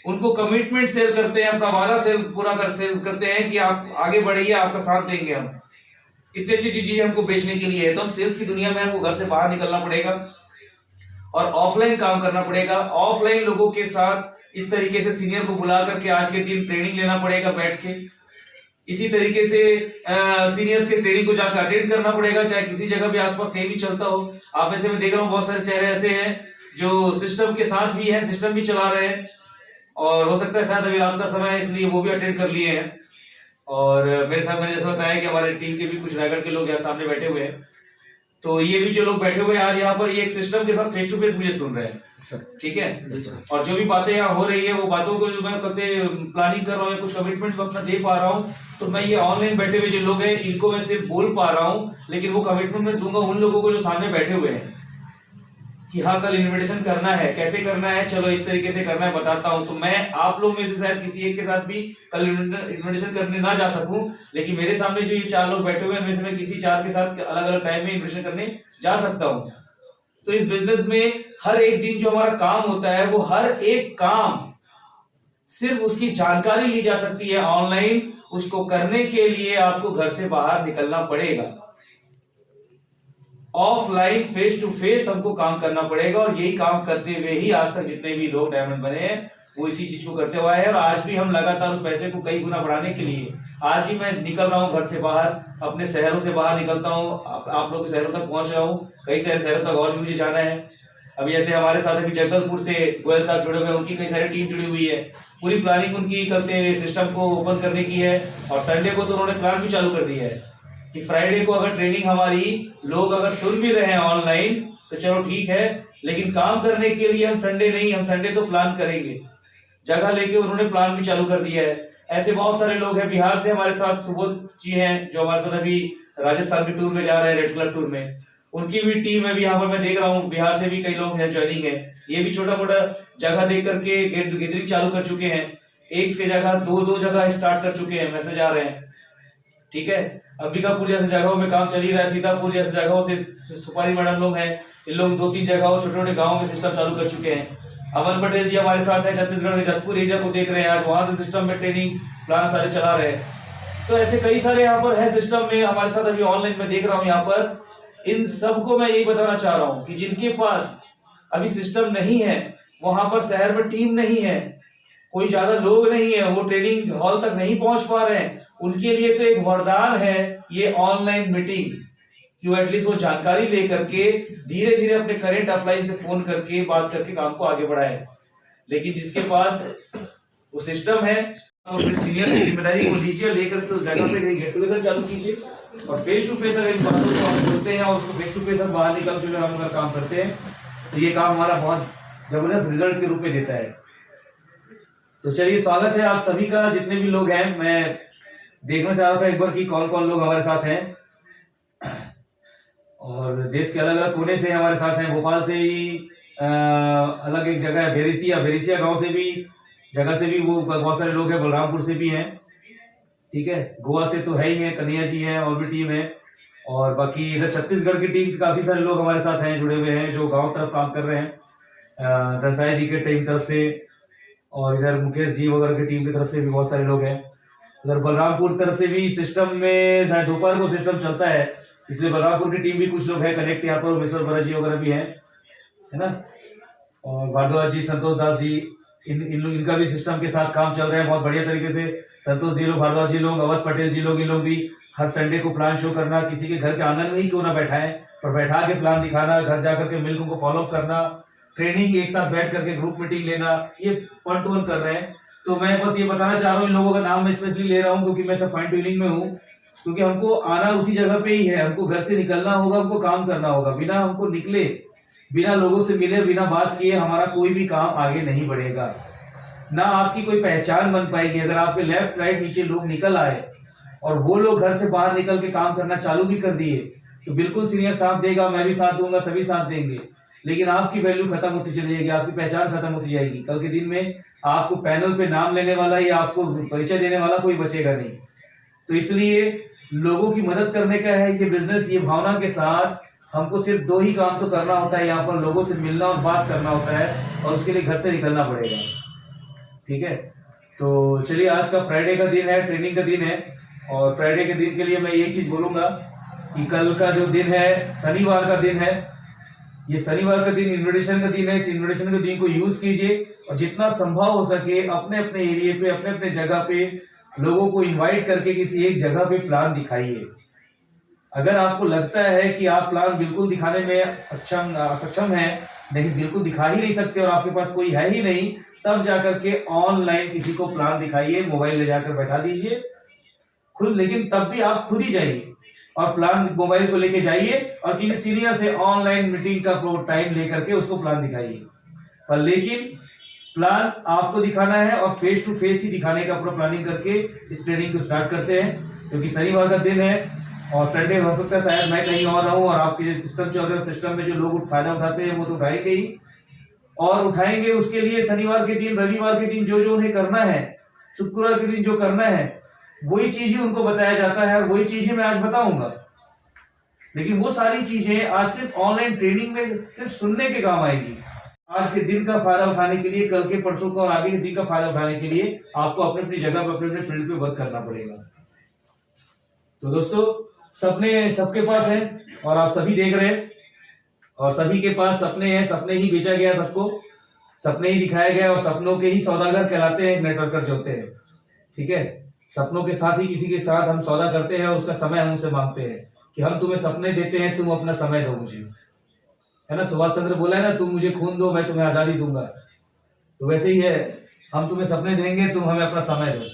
उनको commitment share करते हैं, अपना वादा शेयर करते हैं कि आप आगे बढ़िए, आपका साथ देंगे हम। इतनी अच्छी चीजें हमको बेचने के लिए है। तो हम सेल्स की दुनिया में हमको घर से बाहर निकलना पड़ेगा और ऑफलाइन काम करना पड़ेगा। ऑफलाइन लोगों के साथ इस तरीके से सीनियर को बुला करके आज के दिन ट्रेनिंग लेना पड़ेगा बैठ के। इसी तरीके से सीनियर्स के ट्रेनिंग को जाकर अटेंड करना पड़ेगा, चाहे किसी जगह भी आसपास कहीं भी चलता हो। आप में से मैं देख रहा हूँ बहुत सारे चेहरे ऐसे हैं जो सिस्टम के साथ भी हैं, सिस्टम भी चला रहे हैं, और हो सकता है शायद अभी रात का समय है इसलिए वो भी अटेंड कर लिए हैं। और मेरे साथ मैंने जैसा बताया कि हमारे टीम के भी कुछ रायगढ़ के लोग यहाँ सामने बैठे हुए हैं। तो ये भी जो लोग बैठे हुए हैं आज यहाँ पर, ये एक सिस्टम के साथ फेस टू फेस मुझे सुन रहे हैं, ठीक है। और जो भी बातें यहाँ हो रही है वो बातों को जो मैं करते प्लानिंग कर रहा हूँ, कुछ कमिटमेंट अपना दे पा रहा हूँ, तो मैं ये ऑनलाइन बैठे हुए जो लोग हैं इनको मैं सिर्फ बोल पा रहा हूँ, लेकिन वो कमिटमेंट मैं दूंगा उन लोगों को जो सामने बैठे हुए हैं कि हाँ कल इन्विटेशन करना है, कैसे करना है, चलो इस तरीके से करना है बताता हूँ। तो मैं आप लोग में से शायद किसी एक के साथ भी कल इन्विटेशन करने ना जा सकूं, लेकिन मेरे सामने जो ये 4 लोग बैठे हुए हैं उनमें से मैं किसी 4 के साथ अलग अलग टाइम में इन्विटेशन करने जा सकता हूँ। तो इस बिजनेस में हर एक दिन जो हमारा काम होता है वो हर एक काम सिर्फ उसकी जानकारी ली जा सकती है ऑनलाइन। उसको करने के लिए आपको घर से बाहर निकलना पड़ेगा, ऑफलाइन फेस टू फेस हमको काम करना पड़ेगा। और यही काम करते हुए ही आज तक जितने भी लोग डायमंड बने हैं वो इसी चीज को करते हुए हैं। और आज भी हम लगातार उस पैसे को कई गुना बढ़ाने के लिए आज भी मैं निकल रहा हूँ घर से बाहर, अपने शहरों से बाहर निकलता हूँ, आप लोग के शहरों तक पहुंच रहा हूँ, कई सारे शहरों तक और भी मुझे जाना है। अभी ऐसे हमारे साथ अभी जगदलपुर से गोयल साहब जुड़े हुए हैं, उनकी कई सारी टीम जुड़ी हुई है। पूरी प्लानिंग उनकी करते सिस्टम को ओपन करने की है। और संडे को तो उन्होंने प्लान भी चालू कर दिया है कि फ्राइडे को अगर ट्रेनिंग हमारी लोग अगर सुन भी रहे हैं ऑनलाइन तो चलो ठीक है, लेकिन काम करने के लिए हम संडे नहीं, हम संडे तो प्लान करेंगे। जगह लेके उन्होंने प्लान भी चालू कर दिया है। ऐसे बहुत सारे लोग हैं। बिहार से हमारे साथ सुबोध जी हैं जो हमारे साथ अभी राजस्थान के टूर में जा रहे हैं, रेड क्लब टूर में, उनकी भी टीम है भी यहाँ पर मैं देख रहा हूँ। बिहार से भी कई लोग हैं ज्वाइनिंग है। ये भी छोटा मोटा जगह देख करके गैदरिंग चालू कर चुके हैं। एक से जगह दो जगह स्टार्ट कर चुके हैं, मैसेज आ रहे हैं, ठीक है। अंबिकापुर जैसे जगहों में काम चल ही रहा है, सीतापुर जैसे जगहों से सुपारी मैडम लोग हैं, इन लोग 2-3 जगहों छोटे छोटे गाँव में सिस्टम चालू कर चुके हैं। अमन पटेल जी हमारे साथ है, छत्तीसगढ़ के जसपुर एरिया को देख रहे हैं, आज वहां से सिस्टम में ट्रेनिंग प्लान सारे चला रहे हैं। तो ऐसे कई सारे यहाँ पर है सिस्टम में हमारे साथ अभी ऑनलाइन में देख रहा हूँ। यहाँ पर इन सबको मैं यही बताना चाह रहा हूँ कि जिनके पास अभी सिस्टम नहीं है, वहां पर शहर में टीम नहीं है, कोई ज्यादा लोग नहीं है, वो ट्रेनिंग हॉल तक नहीं पहुंच पा रहे हैं, उनके लिए तो एक वरदान है ये ऑनलाइन मीटिंग कि वो एटलीस्ट वो जानकारी लेकर के धीरे धीरे अपने करंट अपलाइन से फोन करके बात करके काम को आगे बढ़ाए। लेकिन जिसके पास वो सिस्टम है तो फिर सीनियर की जिम्मेदारी को लीजिए, लेकर के उस जगह पे गेट टुगेदर चालू कीजिए और फेस टू फेस अगर इन बातों को हम बोलते हैं और उसको फेस टू फेस हम बाहर निकल के हम अगर काम करते हैं तो ये काम हमारा बहुत जबरदस्त रिजल्ट के रूप में देता है। तो चलिए, स्वागत है आप सभी का, जितने भी लोग हैं। मैं देखना चाह रहा था एक बार कि कौन कौन लोग हमारे साथ हैं, और देश के अलग अलग कोने से हमारे साथ हैं। भोपाल से ही अलग एक जगह है भेरिसिया गांव से भी जगह से भी वो बहुत सारे लोग हैं, बलरामपुर से भी हैं, ठीक है। गोवा से तो है ही है, कन्हैया जी हैं, और भी टीम है। और बाकी इधर छत्तीसगढ़ की टीम के काफी सारे लोग हमारे साथ हैं, जुड़े हुए हैं, जो गांव तरफ काम कर रहे हैं, दंसाई जी के टीम तरफ से, और इधर मुकेश जी वगैरह की टीम की तरफ से भी बहुत सारे लोग हैं। उधर बलरामपुर तरफ से भी सिस्टम में दोपहर को सिस्टम चलता है, इसलिए बलरामपुर की टीम भी कुछ लोग हैं कनेक्ट यहाँ पर, उमेश्वर भरत जी वगैरह भी हैं, है ना। और भारद्वाज जी, संतोष दास जी, इनका भी सिस्टम के साथ काम चल रहा है बहुत बढ़िया तरीके से। संतोष जी लोग, भारद्वाज जी लोग, अवध पटेल जी लोग, इन लोग भी हर संडे को प्लान शो करना, किसी के घर के आंगन में ही क्यों ना बैठाएं, पर बैठा के प्लान दिखाना, घर जाकर के मिलकर उनको फॉलो अप करना, ट्रेनिंग एक साथ बैठ करके ग्रुप मीटिंग लेना, ये 1 to 1 कर रहे हैं। तो मैं बस ये बताना चाह रहा हूँ, इन लोगों का नाम मैं स्पेशली ले रहा हूँ क्योंकि मैं सब फाइन ट्यूनिंग में हूँ, क्योंकि हमको आना उसी जगह पे ही है, हमको घर से निकलना होगा, हमको काम करना होगा। बिना हमको निकले, बिना लोगों से मिले, बिना बात किए हमारा कोई भी काम आगे नहीं बढ़ेगा, ना आपकी कोई पहचान बन पाएगी। अगर आपके लेफ्ट राइट नीचे लोग निकल आए और वो लोग घर से बाहर निकल के काम करना चालू भी कर दिए तो बिल्कुल सीनियर साथ देगा, मैं भी साथ दूंगा, सभी साथ देंगे, लेकिन आपकी वैल्यू खत्म होती चली जाएगी, आपकी पहचान खत्म होती जाएगी। कल के दिन में आपको पैनल पे नाम लेने वाला या आपको परिचय देने वाला कोई बचेगा नहीं। तो इसलिए लोगों की मदद करने का है ये बिजनेस, ये भावना के साथ हमको सिर्फ 2 ही काम तो करना होता है, यहाँ पर लोगों से मिलना और बात करना होता है, और उसके लिए घर से निकलना पड़ेगा। ठीक है, तो चलिए आज का फ्राइडे का दिन है, ट्रेनिंग का दिन है। और फ्राइडे के दिन के लिए मैं यही चीज बोलूंगा कि कल का जो दिन है शनिवार का दिन है, ये शनिवार का दिन इन्विटेशन का दिन है। इस इन्विटेशन के दिन को यूज कीजिए और जितना संभव हो सके अपने अपने एरिया पे, अपने अपने जगह पे लोगों को इनवाइट करके किसी एक जगह पे प्लान दिखाइए। अगर आपको लगता है कि आप प्लान बिल्कुल दिखाने में सक्षम है, नहीं बिल्कुल दिखा ही नहीं सकते और आपके पास कोई है ही नहीं, तब जाकर के ऑनलाइन किसी को प्लान दिखाइए, मोबाइल ले जाकर बैठा दीजिए खुद, लेकिन तब भी आप खुद ही जाइए और प्लान मोबाइल को लेके जाइए और किसी सीनियर से ऑनलाइन मीटिंग का टाइम लेकर के उसको प्लान दिखाइए। पर लेकिन प्लान आपको दिखाना है और फेस टू फेस ही दिखाने का पूरा प्लानिंग करके इस ट्रेनिंग को स्टार्ट करते हैं, क्योंकि शनिवार का दिन है और संडे हो सकता है शायद मैं कहीं और रहूं और आपके जो सिस्टम चल रहे हैं सिस्टम में जो लोग फायदा उठाते हैं वो तो उठाएंगे ही और उठाएंगे। उसके लिए शनिवार के दिन, रविवार के दिन जो जो उन्हें करना है, शुक्रवार के दिन जो करना है, वही चीज ही उनको बताया जाता है और वही चीज ही मैं आज बताऊंगा। लेकिन वो सारी चीजें आज सिर्फ ऑनलाइन ट्रेनिंग में सिर्फ सुनने के काम आएगी। आज के दिन का फायदा उठाने के लिए, कल के परसों का और आगे के दिन का फायदा उठाने के लिए आपको अपनी अपनी जगह पर, अपने अपने फील्ड पे वर्क करना पड़ेगा। तो दोस्तों सपने सबके पास है और आप सभी देख रहे हैं और सभी के पास सपने हैं, सपने ही बेचा गया सबको, सपने ही दिखाया गया और सपनों के ही सौदागर कहलाते हैं नेटवर्कर जो होते हैं। ठीक है, सपनों के साथ ही किसी के साथ हम सौदा करते हैं और उसका समय हम उनसे मांगते हैं कि हम तुम्हें सपने देते हैं, तुम अपना समय दो मुझे, है ना। सुभाष चंद्र बोला है ना, तुम मुझे खून दो मैं तुम्हें आजादी दूंगा। तो वैसे ही है, हम तुम्हें सपने देंगे, तुम हमें अपना समय दो।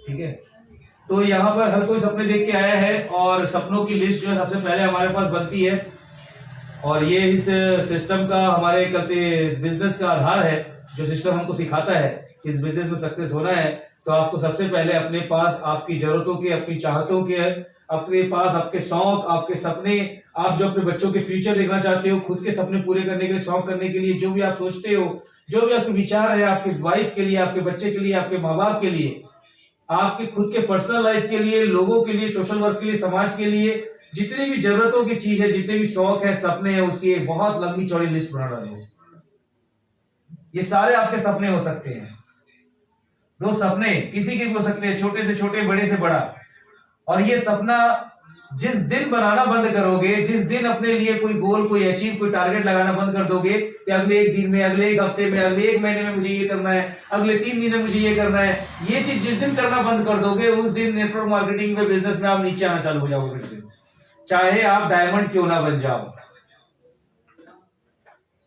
ठीक है, तो यहाँ पर हर कोई सपने देख के आया है और सपनों की लिस्ट जो है सबसे पहले हमारे पास बनती है और ये इस सिस्टम का, हमारे कहते बिजनेस का आधार है। जो सिस्टम हमको सिखाता है कि इस बिजनेस में सक्सेस होना है तो आपको सबसे पहले अपने पास आपकी जरूरतों के, अपनी चाहतों के, अपने पास आपके शौक, आपके सपने, आप जो अपने बच्चों के फ्यूचर देखना चाहते हो, खुद के सपने पूरे करने के लिए, शौक करने के लिए, जो भी आप सोचते हो, जो भी आपके विचार है आपके वाइफ के लिए, आपके बच्चे के लिए, आपके माँ बाप के लिए, आपके खुद के पर्सनल लाइफ के लिए, लोगों के लिए, सोशल वर्क के लिए, समाज के लिए, जितनी भी जरूरतों की चीज है, जितने भी शौक है, सपने हैं, उसकी एक बहुत लंबी चौड़ी लिस्ट बना डालो। ये सारे आपके सपने हो सकते हैं। दो सपने किसी के भी हो सकते हैं, छोटे से छोटे, बड़े से बड़ा। और ये सपना जिस दिन बनाना बंद करोगे, जिस दिन अपने लिए कोई गोल, कोई अचीव, कोई टारगेट लगाना बंद कर दोगे कि अगले एक दिन में, अगले एक हफ्ते में, अगले एक महीने में मुझे ये करना है, अगले 3 दिन में मुझे ये करना है, ये चीज जिस दिन करना बंद कर दोगे उस दिन नेटवर्क मार्केटिंग में, बिजनेस में आप नीचे आना चालू हो जाओगे फिर से, चाहे आप डायमंड क्यों ना बन जाओ।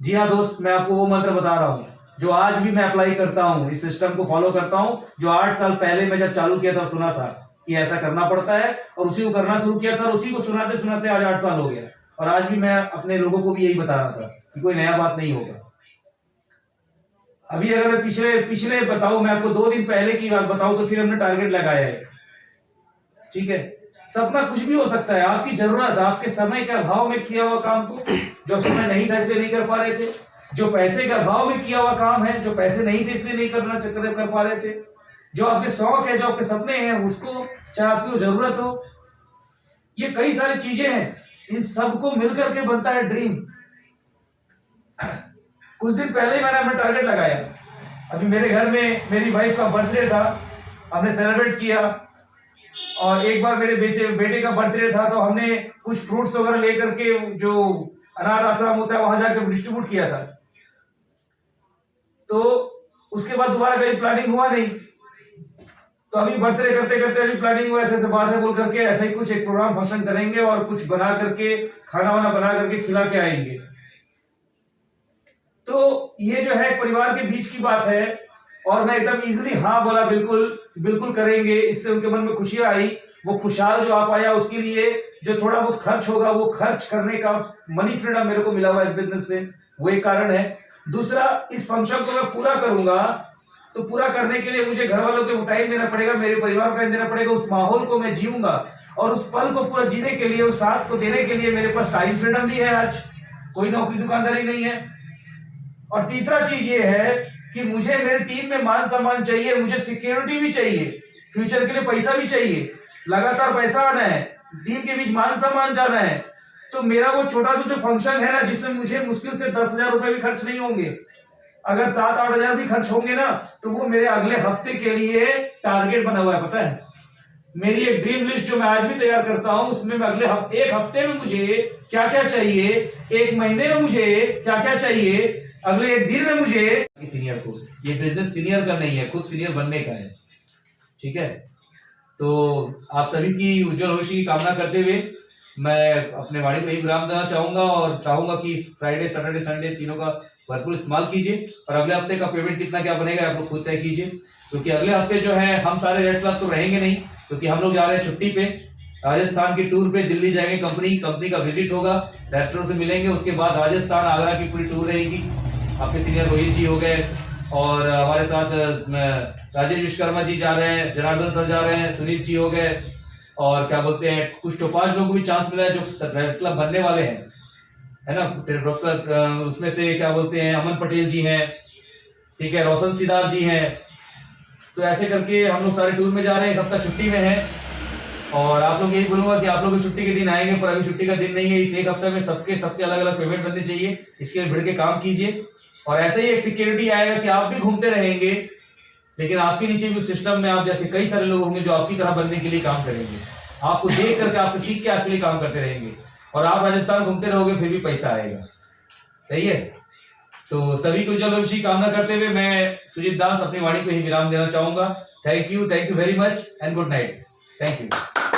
जी हाँ दोस्त, मैं आपको वो मंत्र बता रहा हूं जो आज भी मैं अप्लाई करता हूं, इस सिस्टम को फॉलो करता हूं, जो 8 साल पहले मैं जब चालू किया था सुना था कि ऐसा करना पड़ता है और उसी को करना शुरू किया था और उसी को सुनाते सुनाते आज 8 साल हो गया और आज भी मैं अपने लोगों को भी यही बता रहा था कि कोई नया बात नहीं होगा। अभी अगर मैं पिछले बताऊं, मैं आपको 2 दिन पहले की बात बताऊं तो फिर हमने टारगेट लगाया है। ठीक है, सपना कुछ भी हो सकता है, आपकी जरूरत, आपके समय के अभाव में किया हुआ काम को, जो समय नहीं था इसलिए नहीं कर पा रहे थे, जो पैसे के अभाव में किया हुआ काम है, जो पैसे नहीं थे इसलिए नहीं कर पा रहे थे, जो आपके शौक है, जो आपके सपने हैं, उसको चाहे आपकी जरूरत हो, ये कई सारी चीजें हैं, इन सबको मिलकर के बनता है ड्रीम। कुछ दिन पहले मैंने अपना टारगेट लगाया। अभी मेरे घर में मेरी वाइफ का बर्थडे था, हमने सेलिब्रेट किया और एक बार मेरे बेटे का बर्थडे था तो हमने कुछ फ्रूट्स वगैरह लेकर के जो अनाथ आश्रम होता है वहां जाकर डिस्ट्रीब्यूट किया था। तो उसके बाद दोबारा कहीं प्लानिंग हुआ नहीं, तो अभी बर्थडे करते करते अभी प्लानिंग हुआ, ऐसे बात है बोल करके ऐसा ही कुछ एक प्रोग्राम फंक्शन करेंगे और कुछ बना करके, खाना वाना बना करके खिला के आएंगे। तो ये जो है परिवार के बीच की बात है और मैं एकदम इजीली हाँ बोला, बिल्कुल बिल्कुल करेंगे। इससे उनके मन में खुशियां आई, वो खुशहाल जो आ पाया, उसके लिए जो थोड़ा बहुत खर्च होगा वो खर्च करने का मनी फ्रीडम मेरे को मिला हुआ इस बिजनेस से, वो एक कारण है। दूसरा, इस फंक्शन को मैं पूरा करूंगा तो पूरा करने के लिए मुझे घर वालों को टाइम देना पड़ेगा, मेरे परिवार को टाइम देना पड़ेगा, उस माहौल को मैं जीऊंगा और उस पल को पूरा जीने के लिए, उस साथ को देने के लिए मेरे पास टाइम फ्रीडम भी है। आज कोई नौकरी दुकानदारी नहीं है। और तीसरा चीज ये है कि मुझे मेरी टीम में मान सम्मान चाहिए, मुझे सिक्योरिटी भी चाहिए, फ्यूचर के लिए पैसा भी चाहिए, लगातार पैसा आना है, टीम के बीच मान सम्मान जाना है। तो मेरा वो छोटा सा जो फंक्शन है ना, जिसमें मुझे मुश्किल से 10,000 रुपए भी खर्च नहीं होंगे, अगर 7-8 हजार भी खर्च होंगे ना तो वो मेरे अगले हफ्ते के लिए टारगेट बना हुआ है। पता है मेरी एक ड्रीम लिस्ट जो मैं आज भी तैयार करता हूं, उसमें मैं अगले एक हफ्ते में मुझे क्या क्या चाहिए, एक महीने में मुझे क्या क्या चाहिए, अगले एक दिन में मुझे। सीनियर को ये बिजनेस सीनियर का नहीं है, खुद सीनियर बनने का है। ठीक है, तो आप सभी की उज्जवल भविष्य की कामना करते हुए मैं अपने वाणी को ही विराम देना चाहूंगा और चाहूंगा कि फ्राइडे सैटरडे संडे तीनों का भरपूर इस्तेमाल कीजिए और अगले हफ्ते का पेमेंट कितना क्या बनेगा आप लोग खुद तय कीजिए, क्योंकि अगले हफ्ते जो है हम सारे रेड क्लब तो रहेंगे नहीं, क्योंकि हम लोग जा रहे हैं छुट्टी पे, राजस्थान की टूर पे। दिल्ली जाएंगे, कंपनी का विजिट होगा, डायरेक्टरों से मिलेंगे, उसके बाद राजस्थान आगरा की पूरी टूर रहेगी। आपके सीनियर रोहित जी हो गए और हमारे साथ राजेश विश्वकर्मा जी जा रहे हैं, जनार्दन सर जा रहे हैं, सुनील जी हो गए और क्या बोलते हैं कुछ तो 5 लोगों को भी चांस मिला है जो रेड क्लब बनने वाले हैं, है ना। क्लब उसमें से क्या बोलते हैं अमन पटेल जी हैं, ठीक है, रोशन सिदार जी हैं। तो ऐसे करके हम लोग सारे टूर में जा रहे हैं, एक हफ्ता छुट्टी में है और आप लोग यही बोलूंगा कि आप लोग छुट्टी के दिन आएंगे, पर अभी छुट्टी का दिन नहीं है। इस एक हफ्ते में सबके अलग अलग पेमेंट बनने चाहिए, इसके लिए भिड़ के काम कीजिए और ऐसे ही एक सिक्योरिटी आएगा कि आप भी घूमते रहेंगे, लेकिन आपके नीचे भी सिस्टम में आप जैसे कई सारे लोग होंगे जो आपकी तरह बनने के लिए काम करेंगे, आपको देख करके आपसे सीख के आपके लिए काम करते रहेंगे और आप राजस्थान घूमते रहोगे फिर भी पैसा आएगा। सही है, तो सभी को उज्जवल भविष्य की कामना करते हुए मैं सुजीत दास अपनी वाणी को ही विराम देना चाहूंगा। Thank you very much and good night. Thank you.